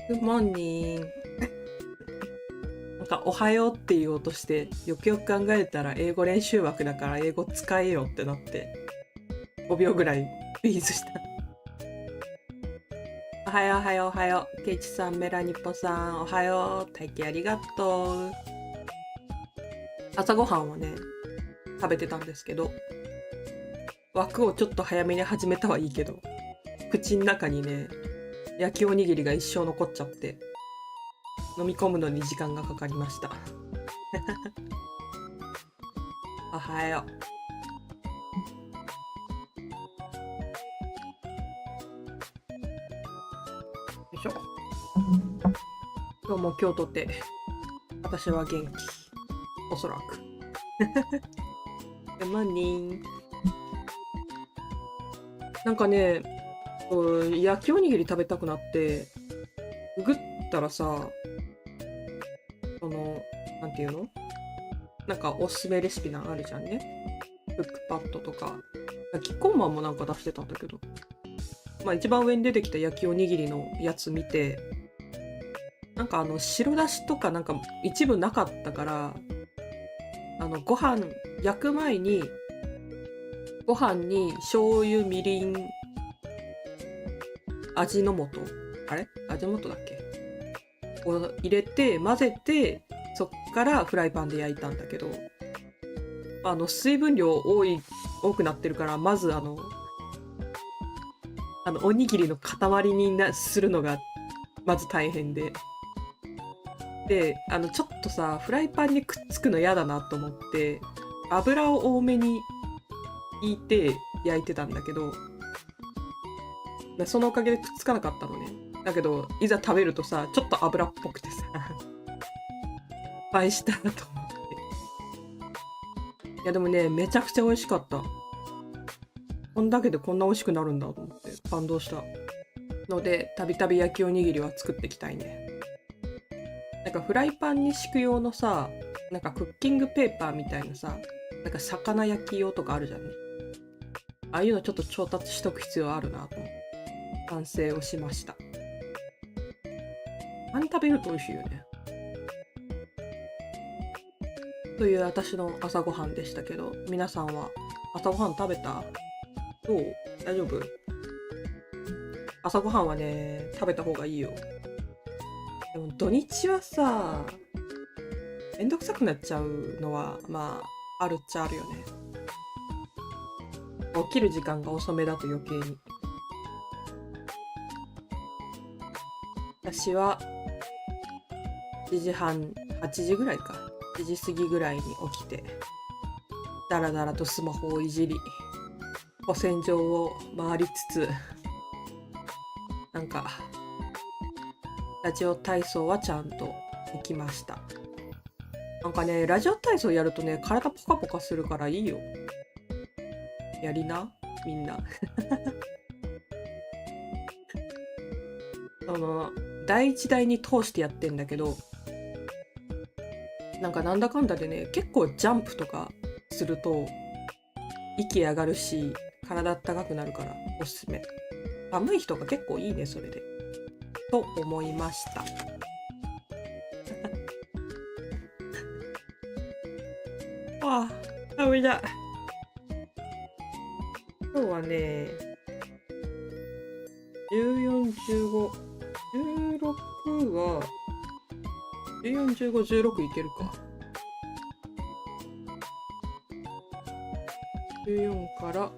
グッモーニング。なんか、おはようって言おうとして、よくよく考えたら英語練習枠だから英語使えよってなって、5秒ぐらいフリーズした。おはようおはようおはよう。ケイチさん、メラニポさん、おはよう。体験ありがとう。朝ごはんをね、食べてたんですけど、枠をちょっと早めに始めたはいいけど、口の中にね、焼きおにぎりが一生残っちゃって、飲み込むのに時間がかかりました。おはよう。よいしょ。今日も今日とて、私は元気。おそらく。グッモーニング。なんかね、焼きおにぎり食べたくなって、ググったらさ、なんていうの？なんかおすすめレシピなんあるじゃんね。クックパッドとか。キッコーマンもなんか出してたんだけど。まあ一番上に出てきた焼きおにぎりのやつ見て、なんか白だしとかなんか一部なかったから、ご飯焼く前に、ご飯に醤油、みりん、味の素味の素だっけを入れて混ぜて、そっからフライパンで焼いたんだけど、水分量多くなってるから、まずおにぎりの塊にするのがまず大変で、でちょっとさフライパンにくっつくの嫌だなと思って油を多めに引いて焼いてたんだけど、そのおかげでくっつかなかったのね。だけどいざ食べるとさちょっと油っぽくてさ失敗したと思って。いやでもねめちゃくちゃ美味しかった。こんだけでこんな美味しくなるんだと思って感動したので、たびたび焼きおにぎりは作っていきたいね。なんかフライパンに敷く用のさ、なんかクッキングペーパーみたいなさ、なんか魚焼き用とかあるじゃんね。ああいうのちょっと調達しとく必要あるなと思って完成をしました。あん食べると美味しいよね。という私の朝ごはんでしたけど、皆さんは朝ごはん食べた？どう？大丈夫？朝ごはんはね、食べた方がいいよ。でも土日はさ、めんどくさくなっちゃうのは、まあ、あるっちゃあるよね。起きる時間が遅めだと余計に。私は、7時半、8時ぐらいか。7時過ぎぐらいに起きて、だらだらとスマホをいじり、古戦場を回りつつ、なんか、ラジオ体操はちゃんと行きました。なんかね、ラジオ体操やるとね、体ポカポカするからいいよ。やりな、みんな。第一第二通してやってんだけど、なんだかんだでね、結構ジャンプとかすると、息上がるし、体あったかくなるからおすすめ。寒い人が結構いいね、それで。と思いました。ああ、寒いだ。今日はね、14、15、16は、14、15、16いけるか。14から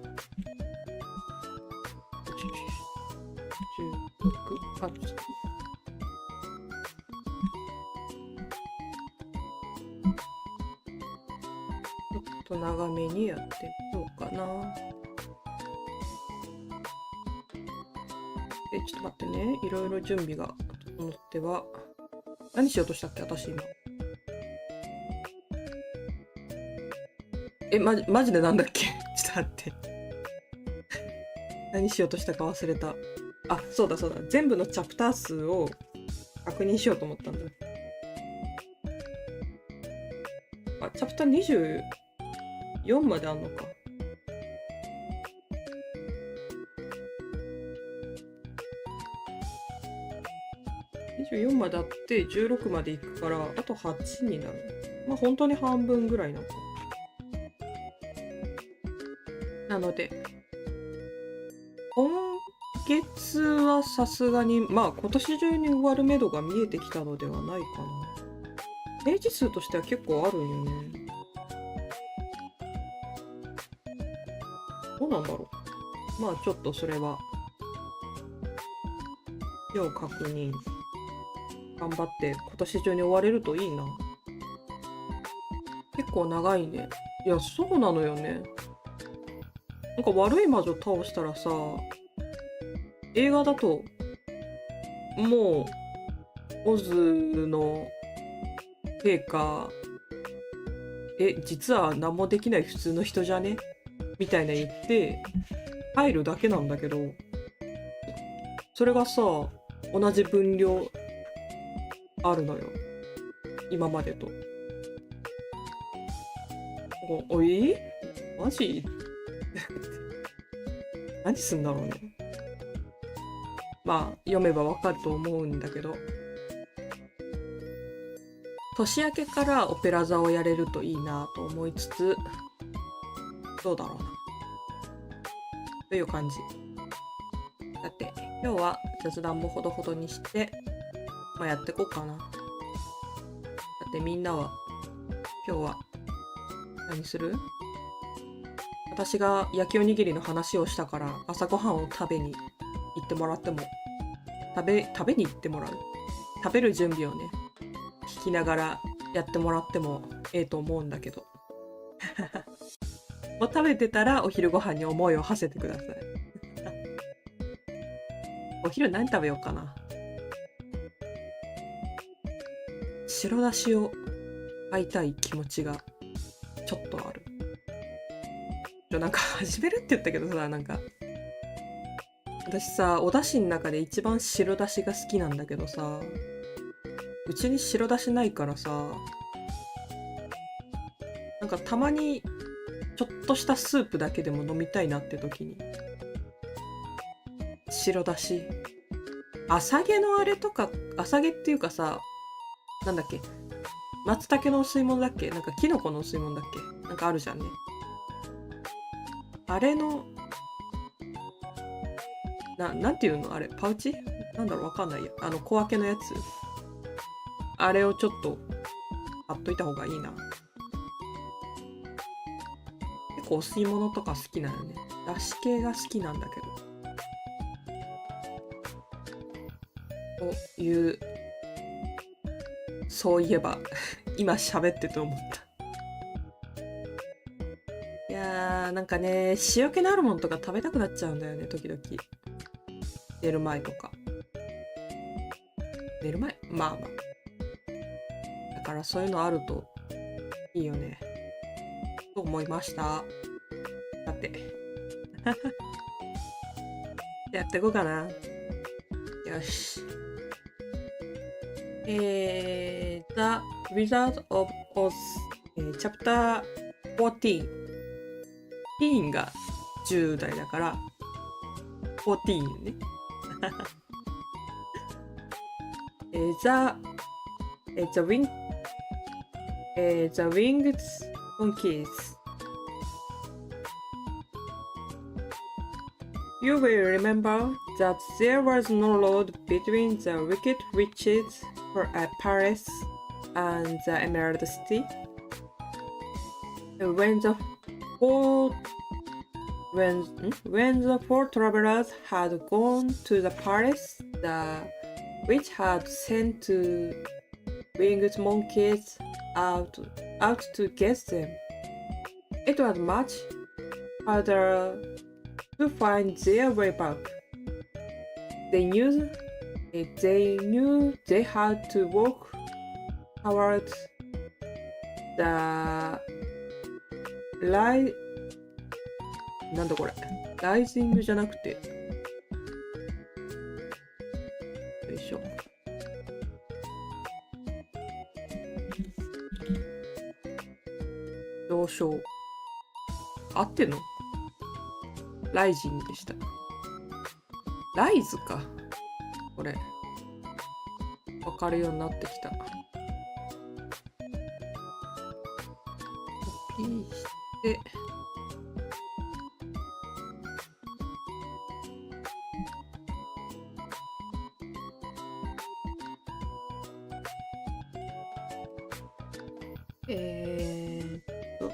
16、8。ちょっと長めにやってみようかな。ちょっと待ってね。いろいろ準備が整っては。何しようとしたっけ私今。マジでなんだっけちょっと待って。何しようとしたか忘れた。あ、そうだ。全部のチャプター数を確認しようと思ったんだ。あ、チャプター24まであんのか。24まであって16まで行くからあと8になる。まあ本当に半分ぐらいなのか。なので今月はさすがにまあ今年中に終わるめどが見えてきたのではないかな。ページ数としては結構あるんよね。どうなんだろう。まあちょっとそれは要確認。頑張って今年中に終われるといいな。結構長いね。いや、そうなのよね。なんか悪い魔女倒したらさ、映画だともうオズの陛下実は何もできない普通の人じゃねみたいな言って入るだけなんだけど、それがさ同じ分量あるのよ今までと。おいマジ何すんだろうね。まあ読めばわかると思うんだけど、年明けからオペラ座をやれるといいなと思いつつ、どうだろうなという感じ。だって今日は雑談もほどほどにして、まあ、やってこうかな。だってみんなは今日は何する？私が焼きおにぎりの話をしたから朝ごはんを食べに行ってもらっても、食べに行ってもらう、食べる準備をね聞きながらやってもらってもええと思うんだけどもう食べてたらお昼ご飯に思いを馳せてくださいお昼何食べようかな。白だしを買いたい気持ちがちょっとある。なんか始めるって言ったけどさ、なんか私さお出汁の中で一番白だしが好きなんだけどさ、うちに白だしないからさ、なんかたまにちょっとしたスープだけでも飲みたいなって時に白だし、朝毛のあれとか、朝毛っていうかさ、なんだっけ、松茸のお吸い物だっけ、なんかキノコのお吸い物だっけ、なんかあるじゃんね。あれのなんていうのあれ、パウチなんだろう、わかんないや。小分けのやつ、あれをちょっと買っといた方がいいな。結構お吸い物とか好きなのね。だし系が好きなんだけど。という、そういえば今喋ってて思った。いやーなんかね、塩気のあるものとか食べたくなっちゃうんだよね、時々。寝る前とか。寝る前まあまあ。だからそういうのあるといいよね。と思いました。だって。やっていこうかな。よし。The Wizard of Oz、Chapter 14。ティーンが10代だから、14ね。The Winged Monkeys. You will remember that there was no road between the wicked witches for a palace and the Emerald City. When the four travelers had gone to the palace, the witch had sent two winged monkeys out to get them. It was much harder to find their way back. They knew they had to walk towards theなんだこれ、ライジングじゃなくて、よいしょ。上昇。合ってんの？ライジングでした。ライズか。これ。わかるようになってきた。コピーして、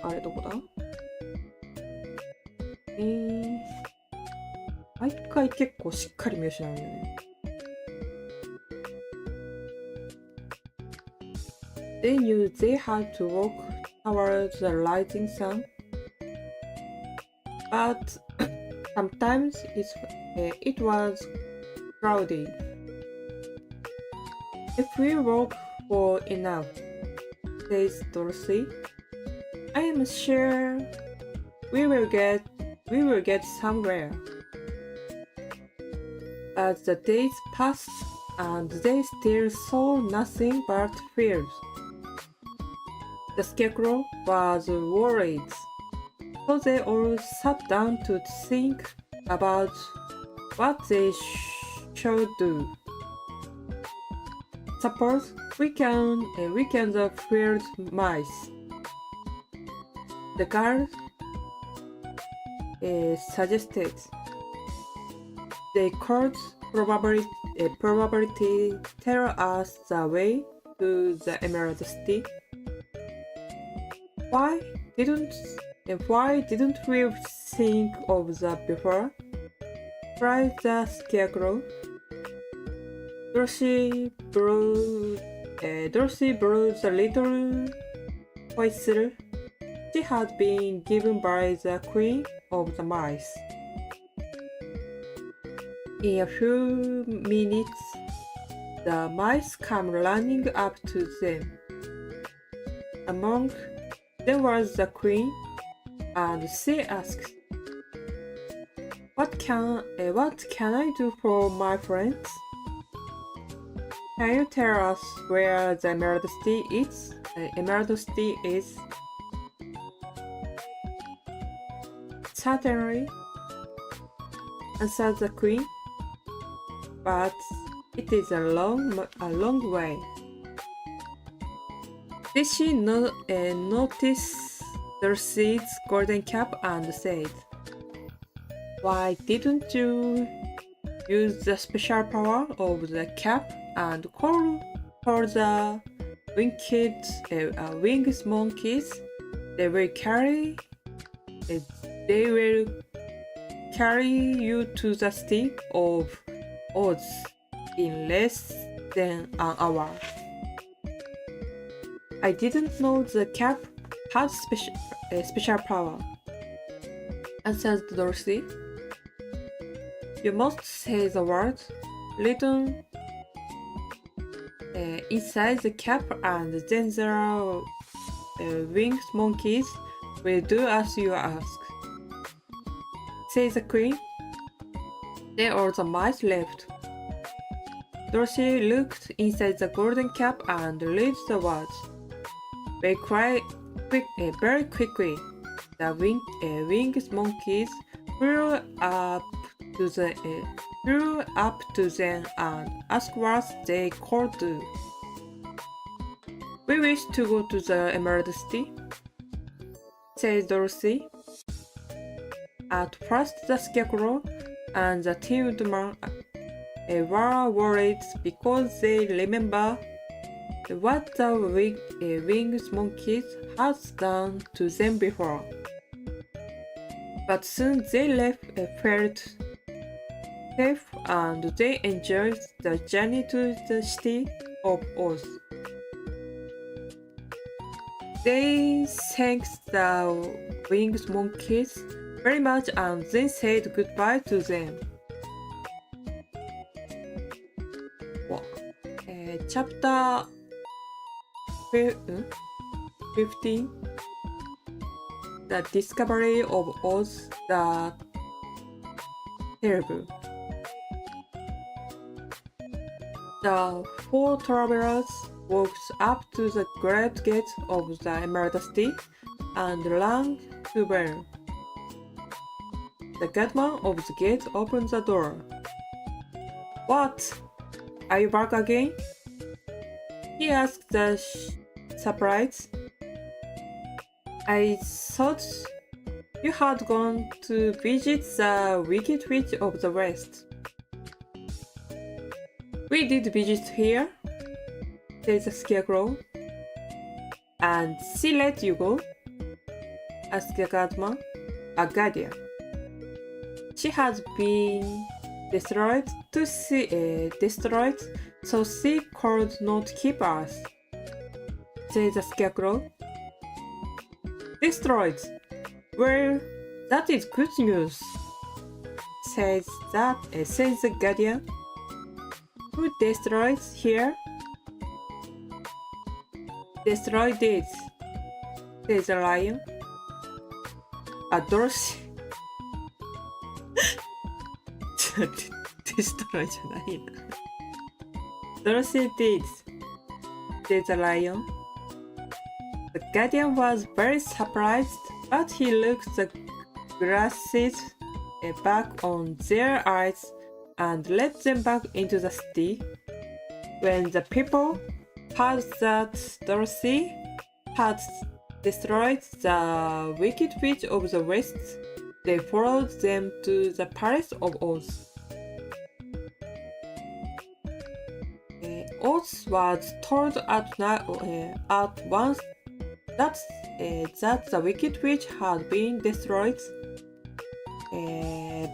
あれどこだ？毎回結構しっかり見失うんだよね。They knew they had to walk towards the rising sun, but sometimes it was cloudy. If we walk for enough, says Dorothy, I am sure we will get somewhere. But the days passed and they still saw nothing but fields. The scarecrow was worried, so they all sat down to think about what they should do. Suppose we can the field mice. The girl suggested. They could probably tell us the way to the Emerald City. Why didn't we think of that before? Cried the scarecrow. Dorothy blew the little whistle she had been given by the Queen of the Mice. In a few minutes, the mice came running up to them. Among them was the Queen, and she asked, What can I do for my friends? Can you tell us where the Emerald City is? Certainly, answered the Queen, but it is a long way. Did she notice Dorothy's golden cap and said, Why didn't you use the special power of the cap and call for the winged monkeys? They will carry you to the City of Oz in less than an hour. I didn't know the cap had special power, answered Dorothy. You must say the words written inside the cap, and then the winged monkeys will do as you ask, said the Queen. Then all the mice left. Dorothy looked inside the golden cap and read the words. Very quickly, the winged monkeys flew up to them and asked what they could do. We wish to go to the Emerald City, said Dorothy. At first, the Scarecrow and the Tin Woodman were worried because they remembered what the winged monkeys had done to them before. But soon they felt safe and they enjoyed the journey to the City of Oz. They thanked the winged monkeys very much and then said goodbye to them. Chapter 15, The Discovery of Oz the Terrible. The four travelers walked up to the great gate of the Emerald City and rang the bell. The guardman of the gate opened the door. What? Are you back again? He asked the surprise. I thought you had gone to visit the Wicked Witch of the West. We did visit here, said the scarecrow. And she let you go? Asked the guardian. She has been destroyed, so she could not keep us, said the scarecrow. Destroyed? Well, that is good news, says the guardian. Who destroyed here? Destroyed it, says the lion. Dorothy. デストロイじゃないな。Dorothy did, said the lion. The guardian was very surprised, but he looked the glasses back on their eyes and let them back into the city. When the people heard that Dorothy had destroyed the Wicked Witch of the West, they followed them to the Palace of Oz. Oz was told at once that the Wicked Witch had been destroyed,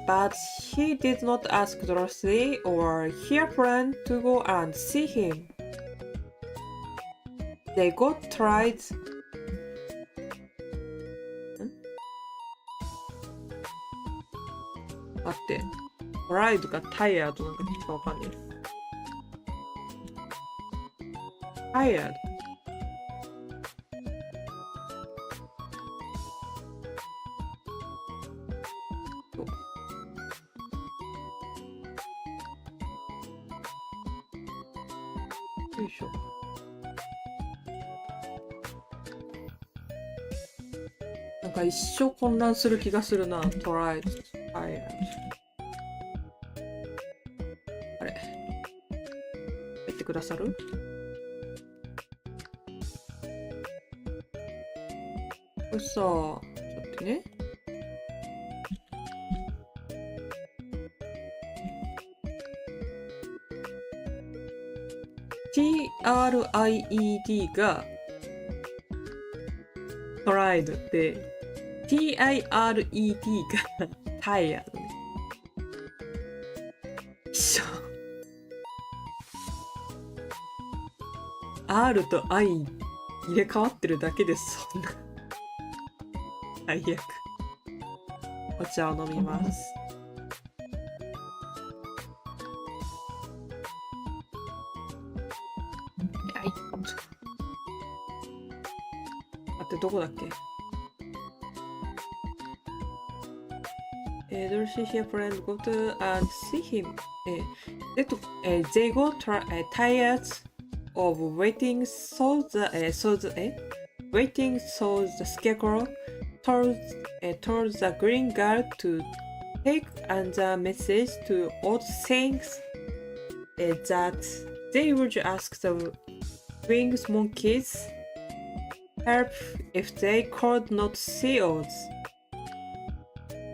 but he did not ask Dorothy or her friend to go and see him. They got tried. 待って、トライとかタイヤーとなんかちょっとわかんない。タイヤー。よいしょ。なんか一生混乱する気がするな。トライ、タイヤー。あれ。入ってくださる？これさ、ちょっと待ってね。TRIED がトライドで TIRED がタイヤードね。一緒。R と I 入れ替わってるだけでそんな最悪。お茶を飲みます。どこだっけ？Dorothy her friend go to and see him. They got tired of waiting, so the scarecrow told the green girl to take the message to Oz, saying that they would ask the winged monkeys help if they could not see Oz.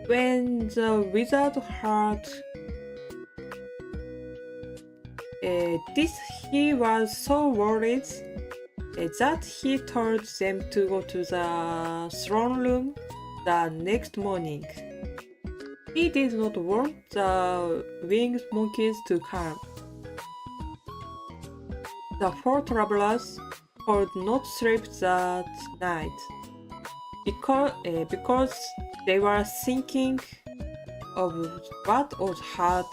When the wizard heard this, he was so worried that he told them to go to the throne room the next morning. He did not want the winged monkeys to come. The four travelers could not sleep that night because they were thinking of what Oz had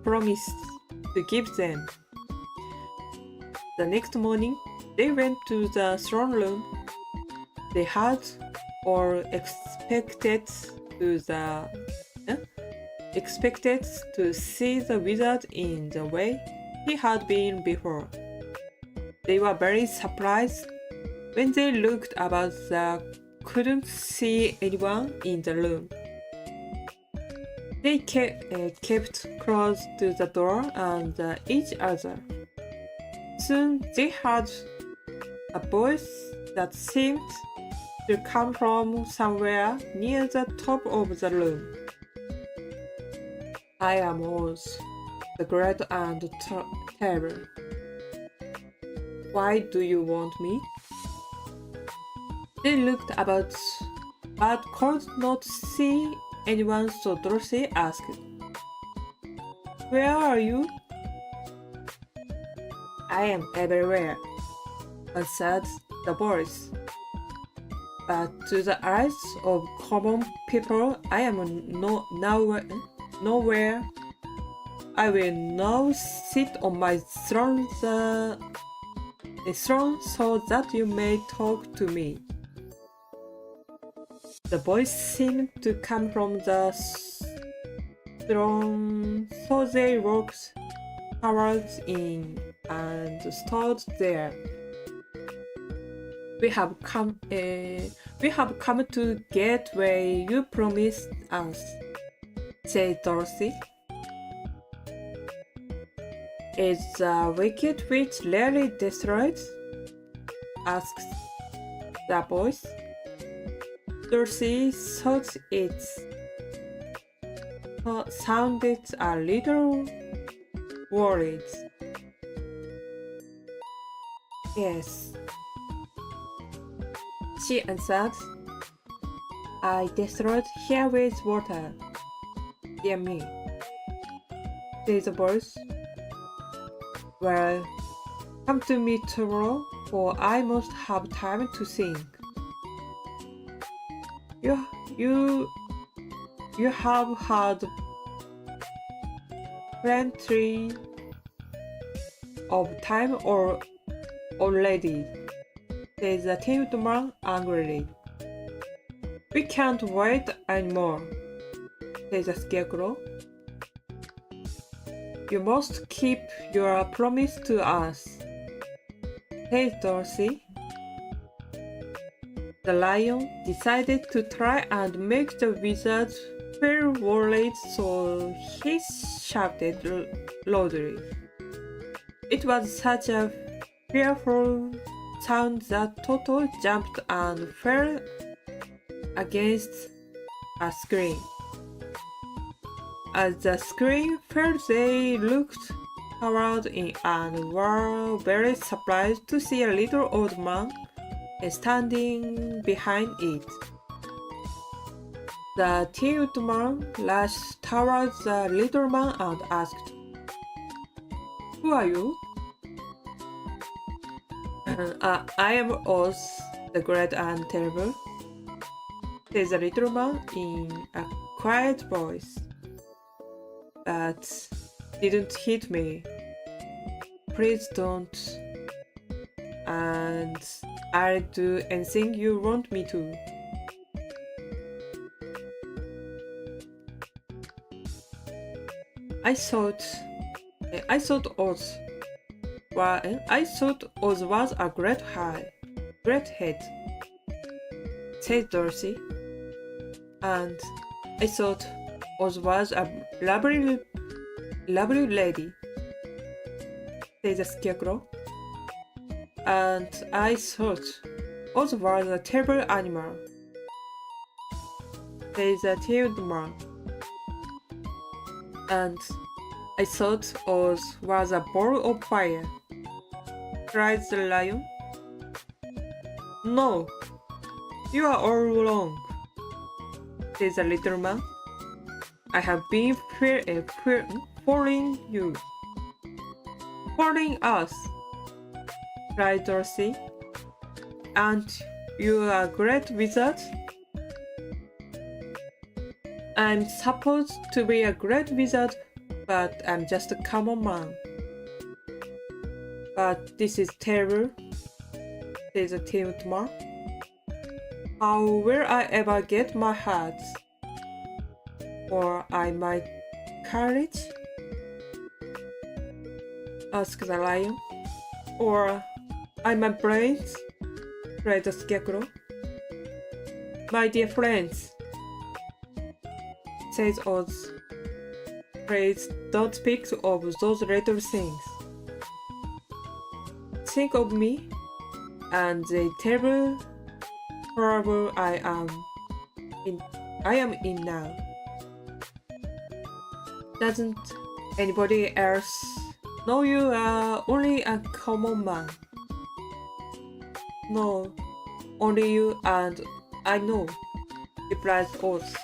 promised to give them. The next morning, they went to the throne room. They had or expected to see the wizard in the way he had been before. They were very surprised when they looked about they couldn't see anyone in the room. They kept close to the door and each other. soon they heard a voice that seemed to come from somewhere near the top of the room. I am Oz, the great and terrible. Why do you want me? They looked about but could not see anyone, so Dorothy asked, Where are you? I am everywhere, answered the voice. But to the eyes of common people, I am nowhere. I will now sit on my throne so that you may talk to me. The voice seemed to come from the throne, so they walked towards it and stood there. We have come to get where you promised us, said Dorothy. Is the wicked witch really destroyed? Asked the voice. Dorothy thought it sounded a little worried. Yes, she answered. I destroyed here with water. Dear me, said the voice. Well, come to me tomorrow, for I must have time to think. You have had plenty of time already, said the Tin Man angrily. We can't wait anymore, said the Scarecrow. You must keep your promise to us, said Dorothy. The lion decided to try and make the wizard feel worried, so he shouted loudly. It was such a fearful sound that Toto jumped and fell against a screen. As the screen fell, they looked around and were very surprised to see a little old man standing behind it. The Tin Man rushed towards the little man and asked, Who are you? I am Oz, the great and terrible, said the little man in a quiet voice. But didn't hit me. Please don't. And I'll do anything you want me to. I thought Oz was a great head, said Dorothy, and I thought Oz was a lovely lady, said the Scarecrow, and I thought Oz was a terrible animal, said the Tin Man. And I thought Oz was a ball of fire, cried the lion. No, you are all wrong, said the little man. I have been following you. Following us, cried Dorothy. Aren't you a great wizard? I'm supposed to be a great wizard, but I'm just a common man. But this is terrible, said the Tin Man. How will I ever get my hat? Or my courage? Asked the lion. Or my brains? Cried the Scarecrow. My dear friends, said Oz, please don't speak of those little things. think of me and the terrible trouble I am in now. Doesn't anybody else know you are only a common man? No, only you and I know, replied Oz.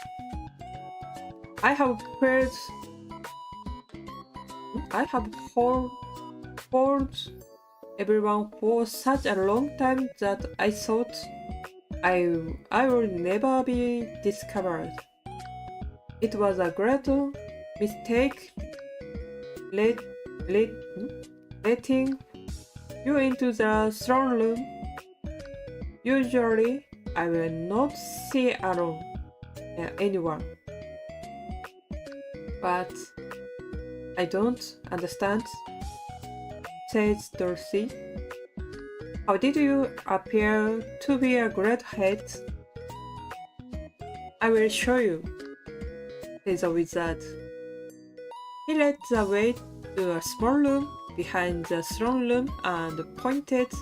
I have heard everyone for such a long time that I thought I will never be discovered. It was a great mistake letting you into the throne room. Usually, I will not see anyone. But I don't understand, says Dorothy. How did you appear to be a great height? I will show you, says the wizard. He led the way to a small room behind the throne room and pointed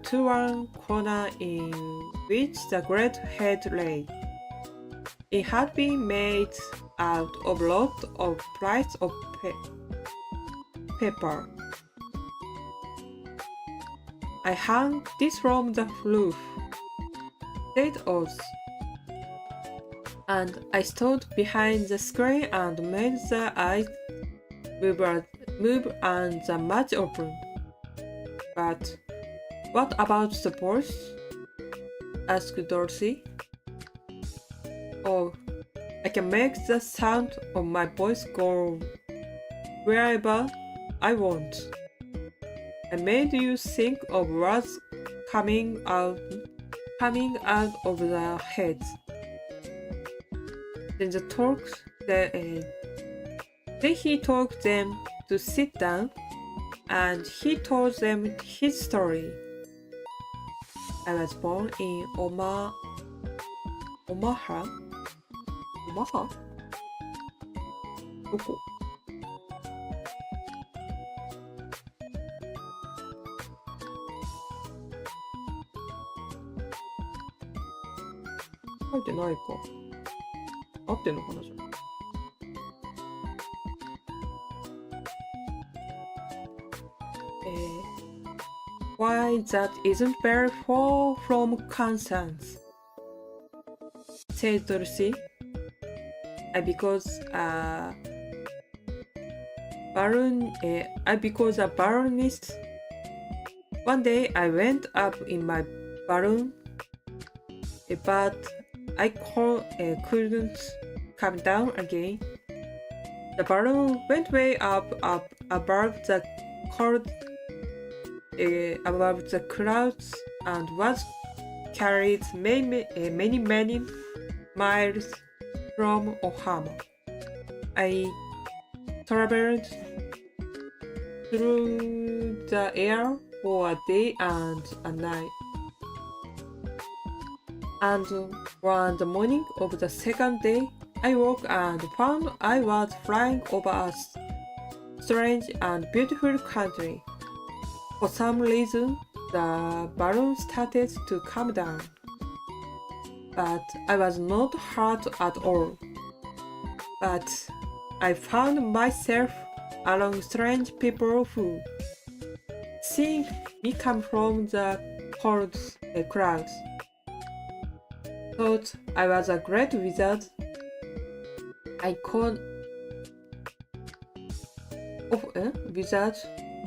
to one corner in which the great head lay. It had been made out of lots of slices of paper. I hung this from the roof, said Oz, and I stood behind the screen and made the eyes move and the mouth open. But what about the voice? Asked Dorothy. Oh, I can make the sound of my voice go wherever I want. I made you think of words coming out of the head. Then he told them to sit down, and he told them his story. I was born in Omaha? どこ？書いてないか。合ってんのかなじゃあ。Why that isn't very far from Kansas, said Dorothy. Because a balloonist. One day I went up in my balloon, but I couldn't come down again. The balloon went way up above the clouds and was carried many miles from Omaha. I traveled through the air for a day and a night. And on the morning of the second day, I woke and found I was flying over a strange and beautiful country. For some reason, the balloon started to come down. But I was not hurt at all. But I found myself among strange people who, seeing me come from the cold clouds, thought I was a great wizard.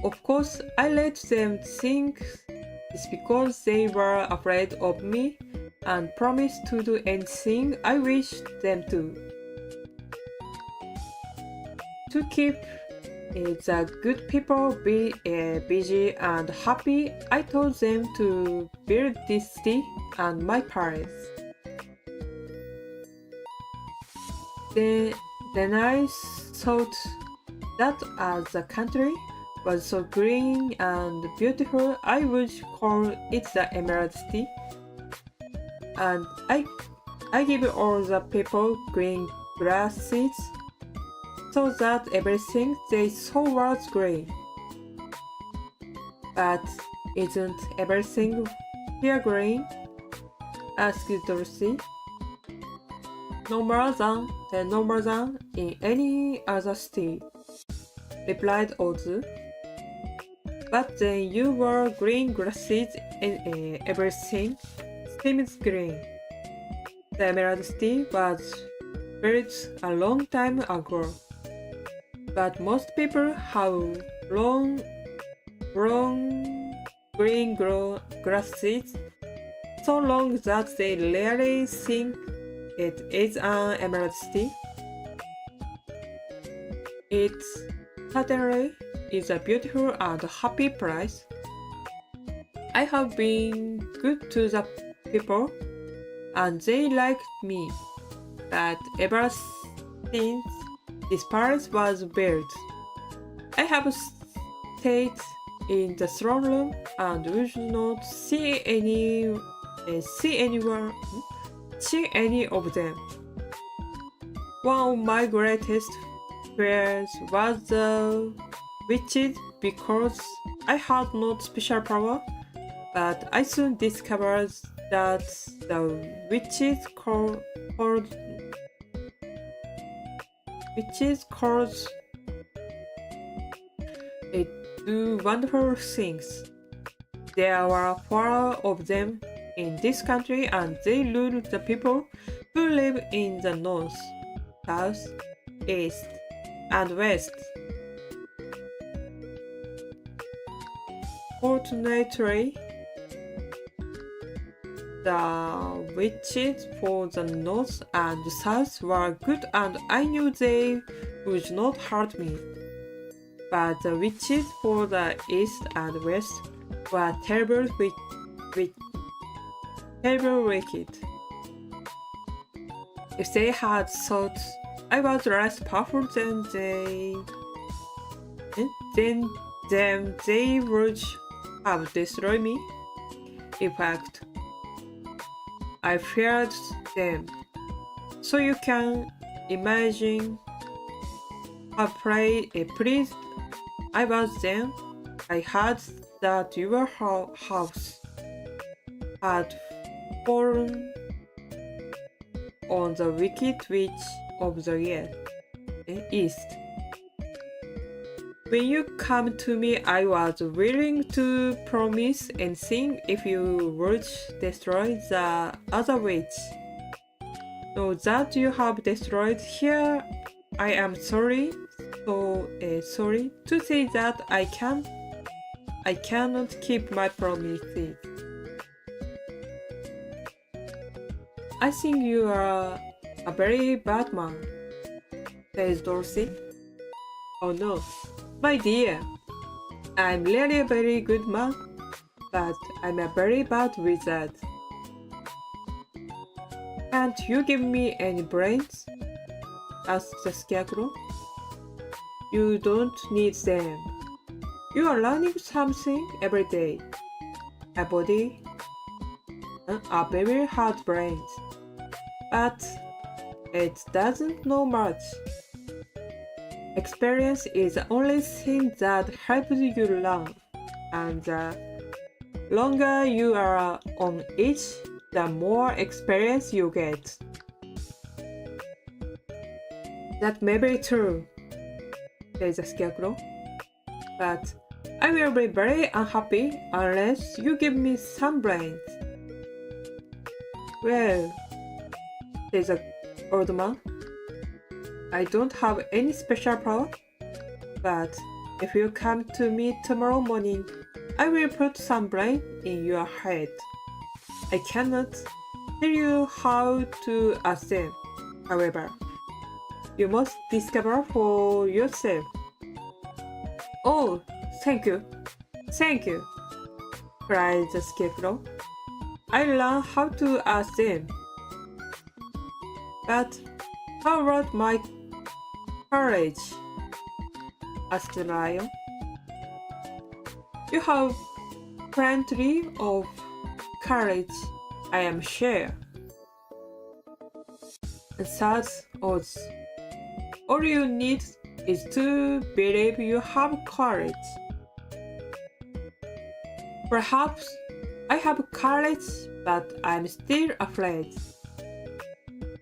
Of course, I let them think it's because they were afraid of me and promised to do anything I wished them to. To keep the good people busy and happy, I told them to build this city and my palace. Then I thought that as the country was so green and beautiful, I would call it the Emerald City. And I give all the people green grasses so that everything they saw was green. But isn't everything here green? Asked Dorothy. No more than in any other city, replied Oz. But then you wore green glasses and everything seems green. The Emerald City was built a long time ago, but most people have long green glasses so long that they rarely think it is an Emerald City. It certainly is a beautiful and happy place. I have been good to the people, and they liked me. But ever since this palace was built, I have stayed in the throne room and would not see any of them. One of my greatest fears was the witches because I had no special power, but I soon discovered that the witches called it do wonderful things. There were 4 of them in this country, and they ruled the people who live in the north, south, east, and west. Fortunately, the witches for the north and south were good, and I knew they would not hurt me. But the witches for the east and west were terrible wicked. If they had thought I was less powerful than then they would have destroyed me. In fact, I feared them. So you can imagine how pleased I was then. I heard that your house had fallen on the wicked witch of the east. When you come to me, I was willing to promise anything if you would destroy the other witch. Now that you have destroyed here, I am sorry to say that I cannot keep my promises. I think you are a very bad man, says Dorothy. Oh no, my dear, I'm really a very good man, but I'm a very bad wizard. Can't you give me any brains? Asked the Scarecrow. You don't need them. You are learning something every day. A body, a baby has brains, but it doesn't know much. Experience is the only thing that helps you learn, and the longer you are on it, the more experience you get. That may be true, says the Scarecrow, but I will be very unhappy unless you give me some brains. Well, says the old man, I don't have any special power, but if you come to me tomorrow morning, I will put some brain in your head. I cannot tell you how to ask them, however. You must discover for yourself. Oh, thank you, cried the Scarecrow. I'll learn how to ask them. But how about my courage? Asked the Lion. You have plenty of courage, I am sure. And such Oz. All you need is to believe you have courage. Perhaps I have courage, but I'm still afraid,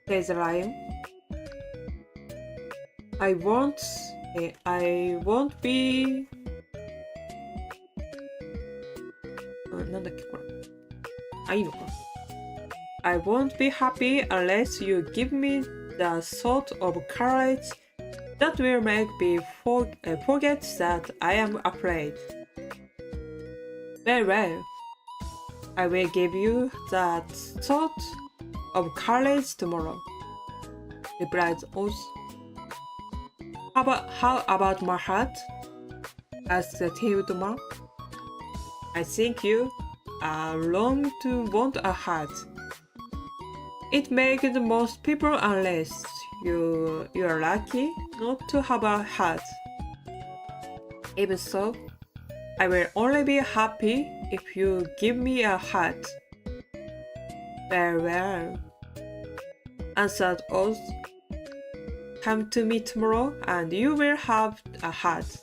says the lion. I won't be... なんだっけこれ。いいのか。I won't be happy unless you give me the sort of courage that will make me forget that I am afraid. Well, I will give you that sort of courage tomorrow, replied Oz. How about my heart? Asked the tailed man. I think you are wrong to want a heart. It makes most people unless you are lucky not to have a heart. Even so, I will only be happy if you give me a heart. Well, answered Oz. Come to me tomorrow and you will have a heart.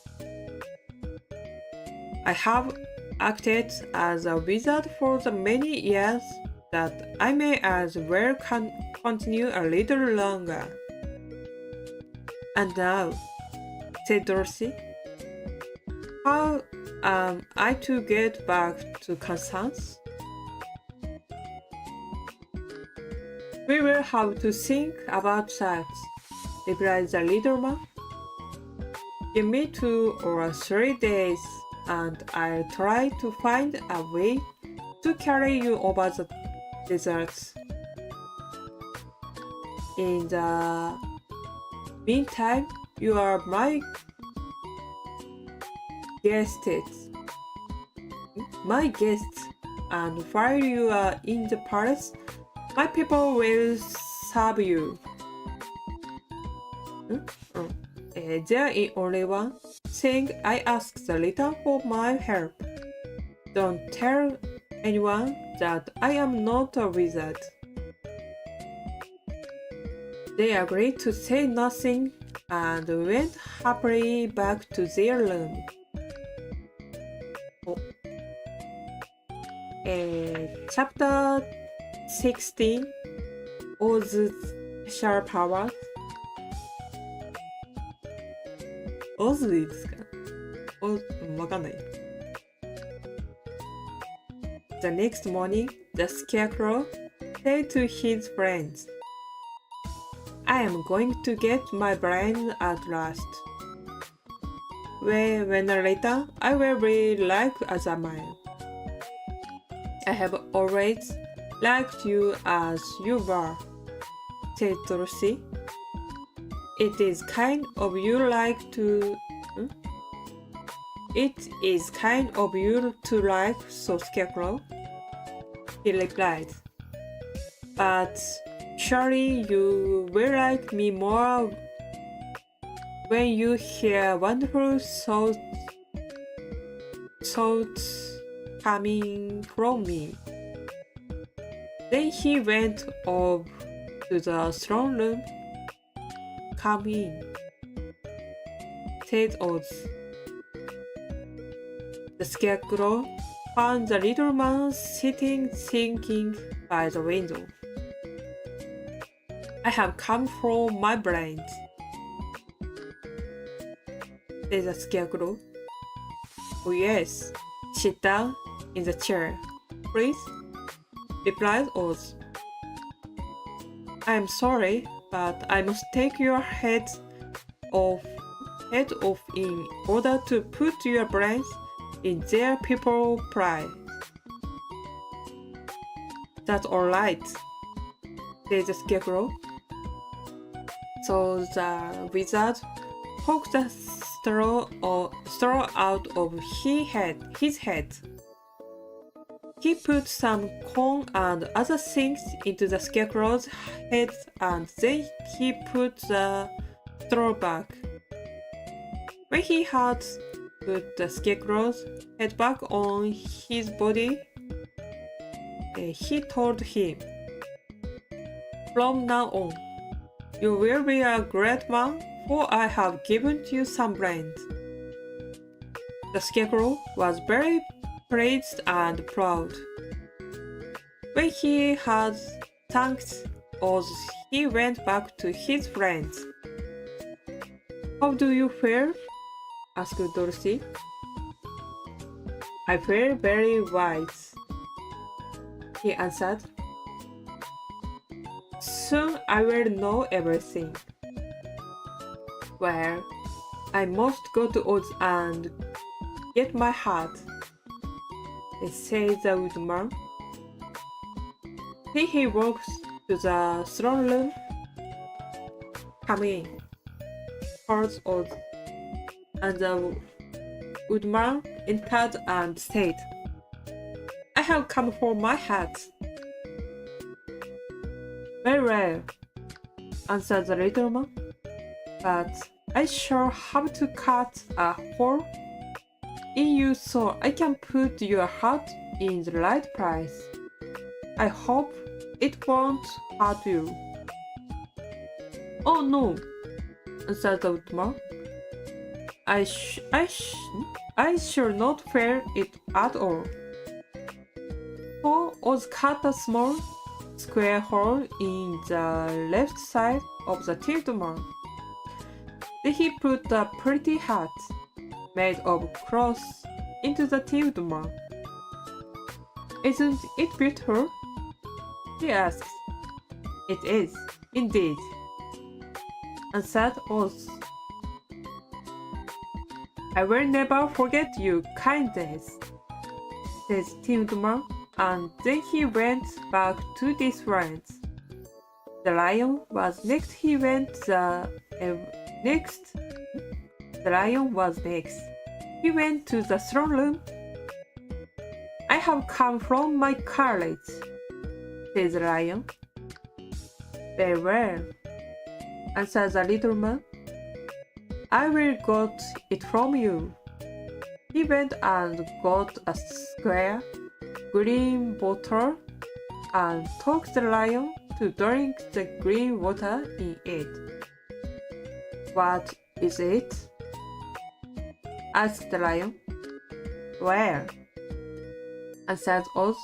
I have acted as a wizard for the many years that I may as well continue a little longer. And now, said Dorothy, how am I to get back to Kansas? We will have to think about that, replied the little man. Give me 2 or 3 days, and I'll try to find a way to carry you over the deserts. In the meantime, you are my guests, and while you are in the palace, my people will serve you. There is only one thing I ask the little for my help. Don't tell anyone that I am not a wizard. They agreed to say nothing and went happily back to their room. Chapter 16 Oz's Special Powers. Oz でいいですか？わかんない。The next morning, the scarecrow said to his friends, I am going to get my brain at last. When later, I will be like as a man. I have always liked you as you were, said Dorothy. It is kind of you to like so Scarecrow, he replied. But surely you will like me more when you hear wonderful thoughts coming from me. Then he went off to the throne room. Come in, said Oz. The scarecrow found the little man sitting thinking by the window. I have come for my brains, said the scarecrow. Oh yes, sit down in the chair, please, replied Oz. I am sorry, but I must take your head off in order to put your brains in their people's place. That's all right, said the scarecrow. So the wizard poked the straw out of his head. He put some corn and other things into the scarecrow's head and then he put the straw back. When he had put the scarecrow's head back on his body, he told him, From now on, you will be a great man, for I have given you some brains. The scarecrow was very pleased and proud. When he had thanked Oz, he went back to his friends. How do you feel? Asked Dorothy. I feel very wise, he answered. Soon I will know everything. Well, I must go to Oz and get my hat, said the woodman. Then he walked to the throne room. Come in, called Oz, and the woodman entered and said, I have come for my hat. Very well, answered the little man, but I shall have to cut a hole in you so I can put your hat in the right place. I hope it won't hurt you. Oh no, answered the woodman. I shall not fear it at all. So Oz cut a small square hole in the left side of the woodman. Then he put a pretty hat made of cloth into the woodman. Isn't it beautiful? He asked. It is, indeed, answered Oz. I will never forget your kindness, said Woodman, and then he went back to his friends. The lion was next. The lion was next. He went to the throne room. I have come from my carriage, said the lion. Very well, answered the little man. I will get it from you. He went and got a square green bottle and took the lion to drink the green water in it. What is it? Asked the lion. Well, answered Oz,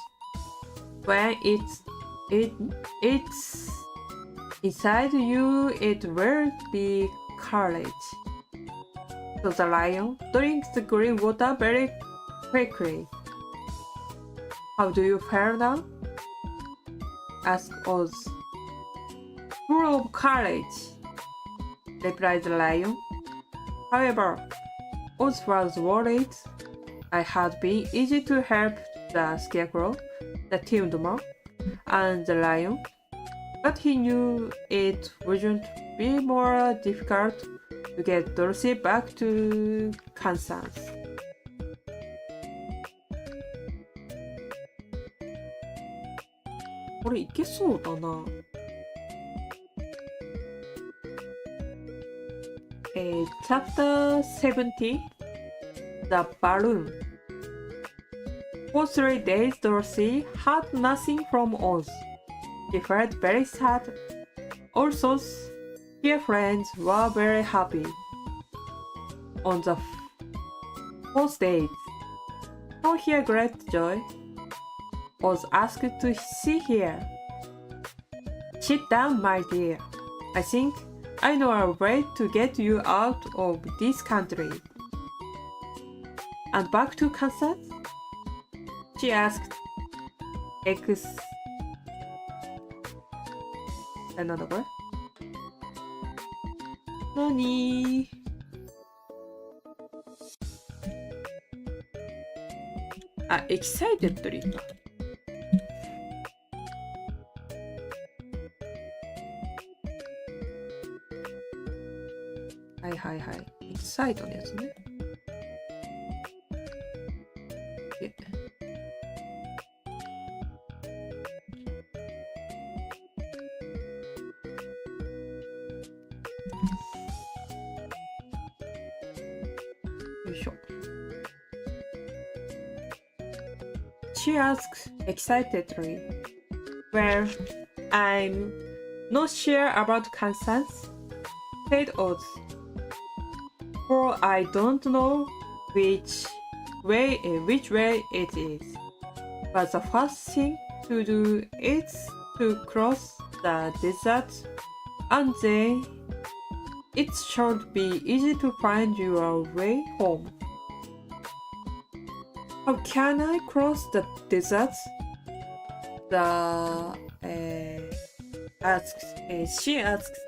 when it's inside you, it will be courage. So the lion drinks the green water very quickly. How do you feel now? Asked Oz. Full of courage, replied the lion. However, Oz was worried. I had been easy to help the scarecrow, the woodman, and the lion, but he knew it wouldn't be more difficult to get Dorothy back to Kansas. これいけそうだな。Chapter 70 The Balloon. For 3 days, Dorothy had nothing from Oz. She felt very sad. Also, her friends were very happy. On the 4th day, for her great joy, Oz asked to see her. Sit down, my dear. I think I know a way to get you out of this country. And back to Kansas? She asked. Another word? Nani? Excitedly か。はいはいはい。エキサイトのやつね。よいしょ。She asked excitedly. Well, I'm not sure about Kansas, said Oz. For I don't know which which way it is. But the first thing to do is to cross the desert, and then it should be easy to find your way home. How can I cross the desert? She asks.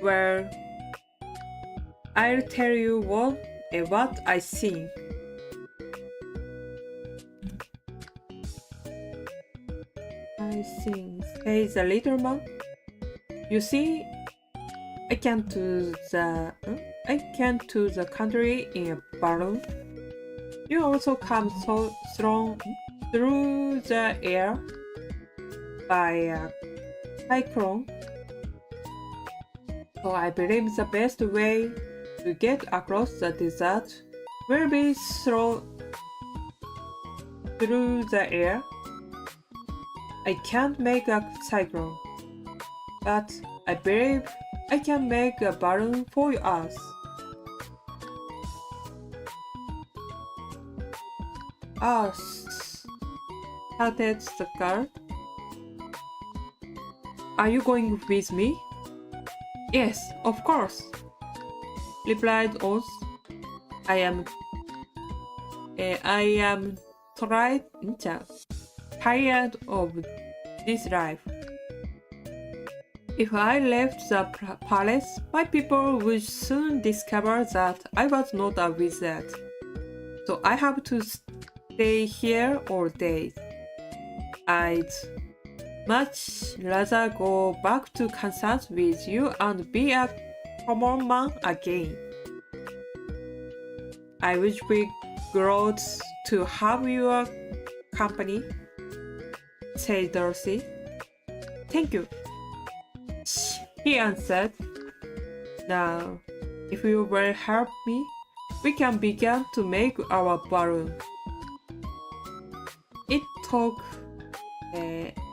Well, I'll tell you what I think. I think, says the little man. You see, I came to the country in a balloon. You also come so strong through the air by a cyclone. So I believe the best way to get across the desert will be through the air. I can't make a cyclone, but I believe I can make a balloon for us. Shouted the girl. Are you going with me? Yes, of course, replied Oz. I am tired of this life. If I left the palace, my people would soon discover that I was not a wizard. So I have to stay here all day. I'd much rather go back to Kansas with you and be a common man again. I would be glad to have your company, said Dorothy. Thank you, he answered. Now, if you will help me, we can begin to make our balloon.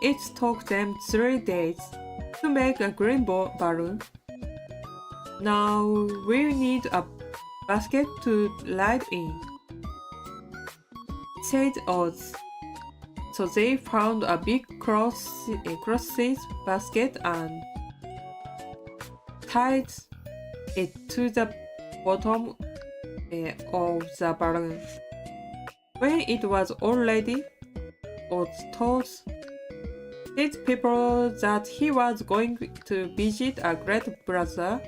It took them 3 days to make a green balloon. Now we need a basket to ride in, said Oz. So they found a big crosses basket and tied it to the bottom of the balloon. When it was all ready, Oz told his people that he was going to visit a great brother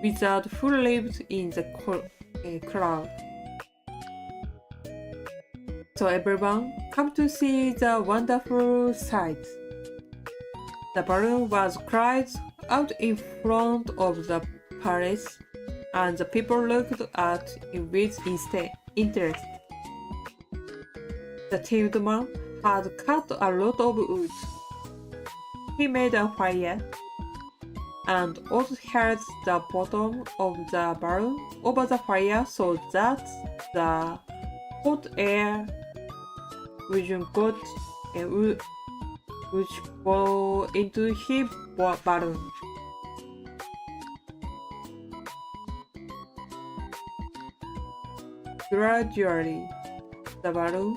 wizard who lived in the cloud. So everyone come to see the wonderful sight. The balloon was cried out in front of the palace, and the people looked at it with interest. The tailed man had cut a lot of wood. He made a fire, and Oz held the bottom of the balloon over the fire so that the hot air would go into his balloon. Gradually, the balloon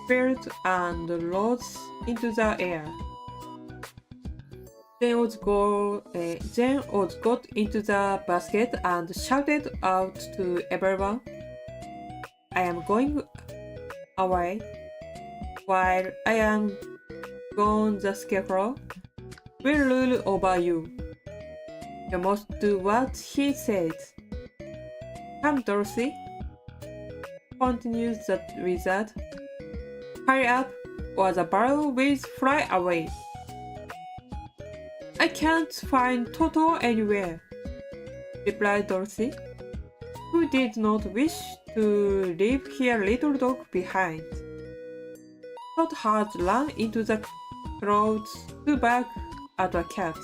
filled and rose into the air. Then Oz got into the basket and shouted out to everyone, I am going away. While I am gone, the scarecrow will rule over you. You must do what he says. Come, Dorothy, continued the wizard. Hurry up, or the balloon will fly away. I can't find Toto anywhere, replied Dorothy, who did not wish to leave her little dog behind. Toto had run into the crowd to bark at a cat.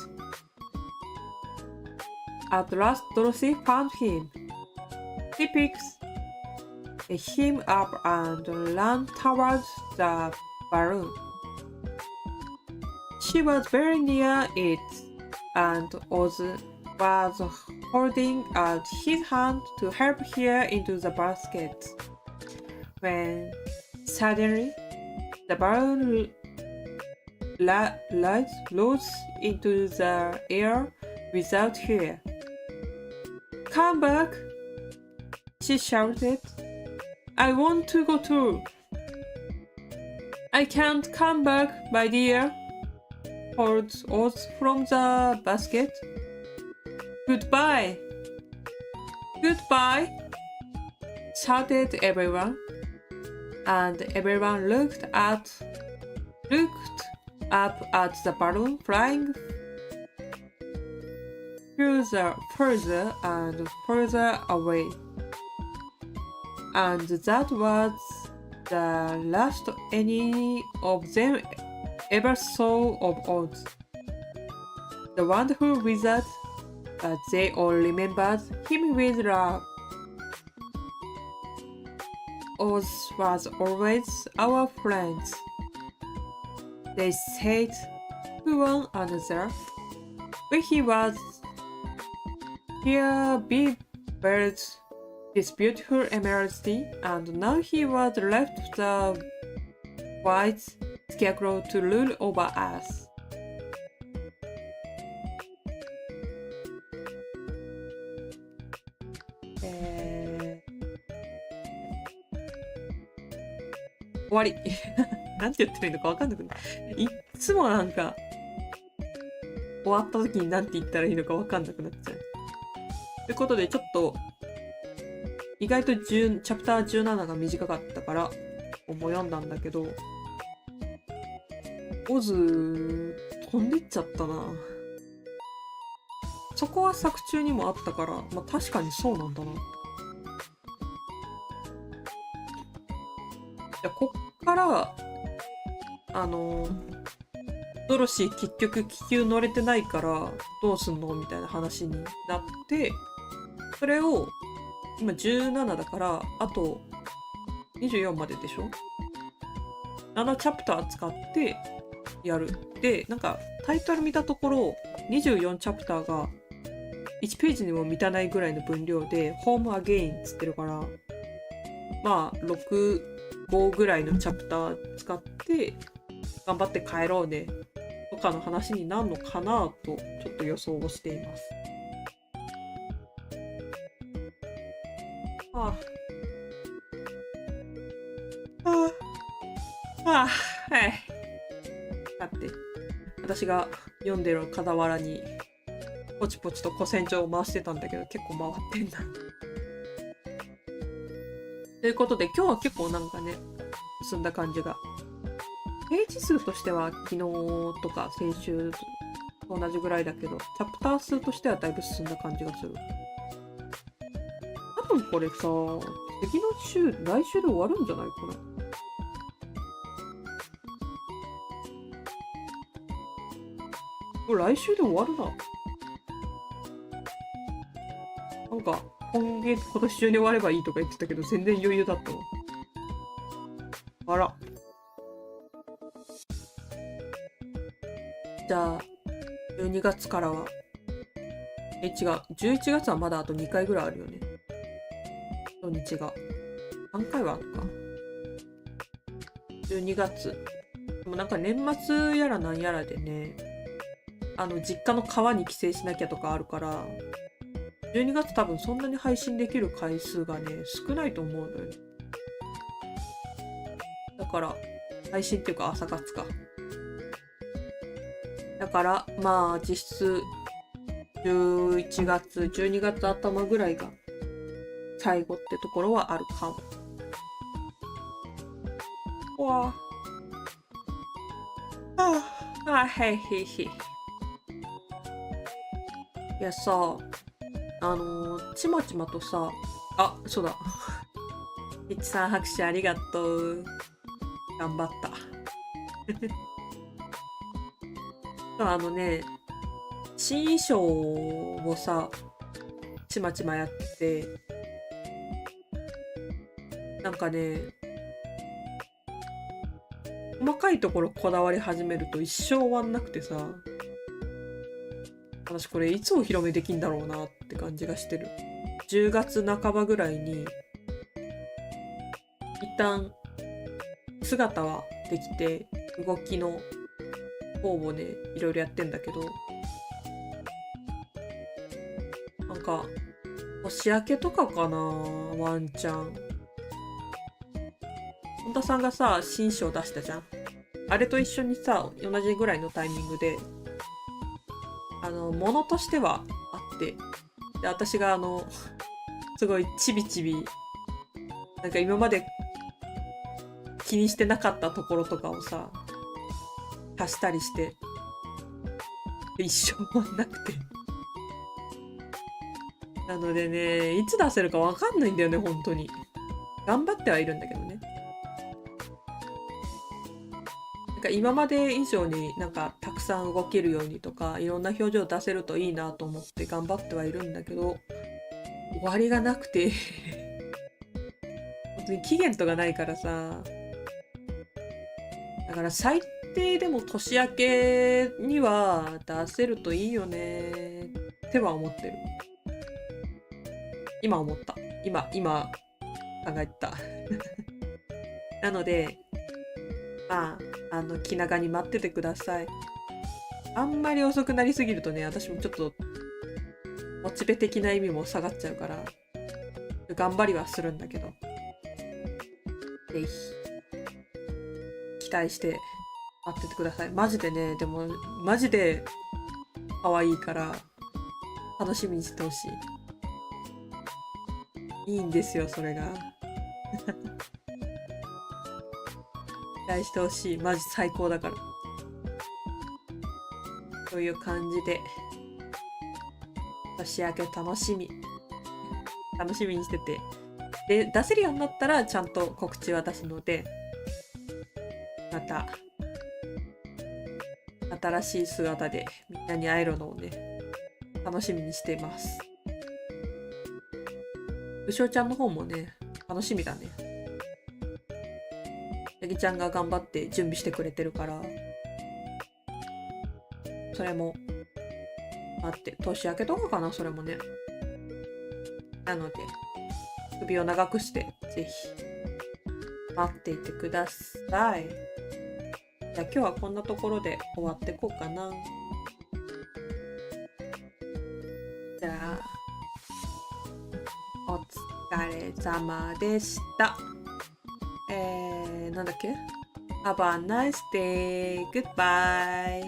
At last Dorothy found him. She picked him up and ran towards the balloon. She was very near it, and Oz was holding out his hand to help her into the basket. when suddenly the balloon rose into the air without fear. Come back, she shouted. I want to go too. I can't come back, my dear, called Oz from the basket. Goodbye. Goodbye, shouted everyone, and everyone looked up at the balloon flying further and further away. And that was the last any of them ever saw of Oz, the wonderful wizard, but they all remembered him with love. Oz was always our friend, they said to one another. When he was here, we built this beautiful emerald tea, and now he was left the white scarecrow to rule over us. 終わり。なんて言ってるのか分かんなくない。いっつもなんか終わった時になんて言ったらいいのか分かんなくなっちゃう。ということでちょっと意外とチャプター17が短かったからもう読んだんだけど、オズ飛んでっちゃったな。そこは作中にもあったから、まあ確かにそうなんだな。じゃあこっからドロシー結局気球乗れてないからどうすんのみたいな話になって、それを今17だからあと24まででしょ。7チャプター使ってやる。でなんかタイトル見たところ24チャプターが1ページにも満たないぐらいの分量でホームアゲインっつってるから、まあ5ぐらいのチャプター使って頑張って帰ろうねとかの話になるのかなとちょっと予想をしています。はい。だって私が読んでる傍らにポチポチと古戦場を回してたんだけど結構回ってんな。ということで今日は結構なんかね進んだ感じが、ページ数としては昨日とか先週と同じぐらいだけどチャプター数としてはだいぶ進んだ感じがする。多分これさ次の週来週で終わるんじゃないかな。これ来週で終わるな。なんか今年中に終わればいいとか言ってたけど全然余裕だったわ。あら。じゃあ12月からは違う11月はまだあと2回ぐらいあるよね。土日が3回はあるか。12月でもなんか年末やらなんやらでね、実家の川に帰省しなきゃとかあるから12月多分そんなに配信できる回数がね少ないと思うんだよね。だから配信っていうか朝活か。だからまあ実質11月12月頭ぐらいが最後ってところはあるかも。わあへいへいへい。いやさちまちまとさ、あ、そうだ。いちさん拍手ありがとう。頑張った。新衣装をさ、ちまちまやってて、なんかね、細かいところこだわり始めると一生終わんなくてさ、私これいつお披露目できんだろうなって感じがしてる。10月半ばぐらいに一旦姿はできて、動きの方をね、いろいろやってんだけど、なんか、年明けとかかな、ワンチャン。本田さんがさ、新書を出したじゃん。あれと一緒にさ、同じぐらいのタイミングで、ものとしてはあって、で、私がすごいちびちび、なんか今まで気にしてなかったところとかをさ、足したりして、一生終わんなくて。なのでね、いつ出せるかわかんないんだよね、本当に。頑張ってはいるんだけどね。なんか今まで以上になんかたくさん動けるようにとか、いろんな表情出せるといいなと思って頑張ってはいるんだけど、終わりがなくて本当に期限とかないからさ、だから最低でも年明けには出せるといいよねっては思ってる。今思った。今考えた。なので、まあ、気長に待っててください。あんまり遅くなりすぎるとね、私もちょっと、モチベ的な意味も下がっちゃうから、頑張りはするんだけど。ぜひ、期待して待っててください。マジでね、でも、マジで、可愛いから、楽しみにしてほしい。いいんですよ、それが。期待してほしい。マジ最高だから。という感じで、年明け楽しみにしてて。で、出せるようになったらちゃんと告知は出すので、また、新しい姿でみんなに会えるのをね、楽しみにしています。うしおちゃんの方もね、楽しみだね。やぎちゃんが頑張って準備してくれてるから、それもあって、年明けとかかな、それもね。なので、首を長くして、ぜひ、待っていてください。じゃあ今日はこんなところで終わってこうかな。じゃあ、お疲れ様でした。なんだっけ？ Have a nice day. Goodbye.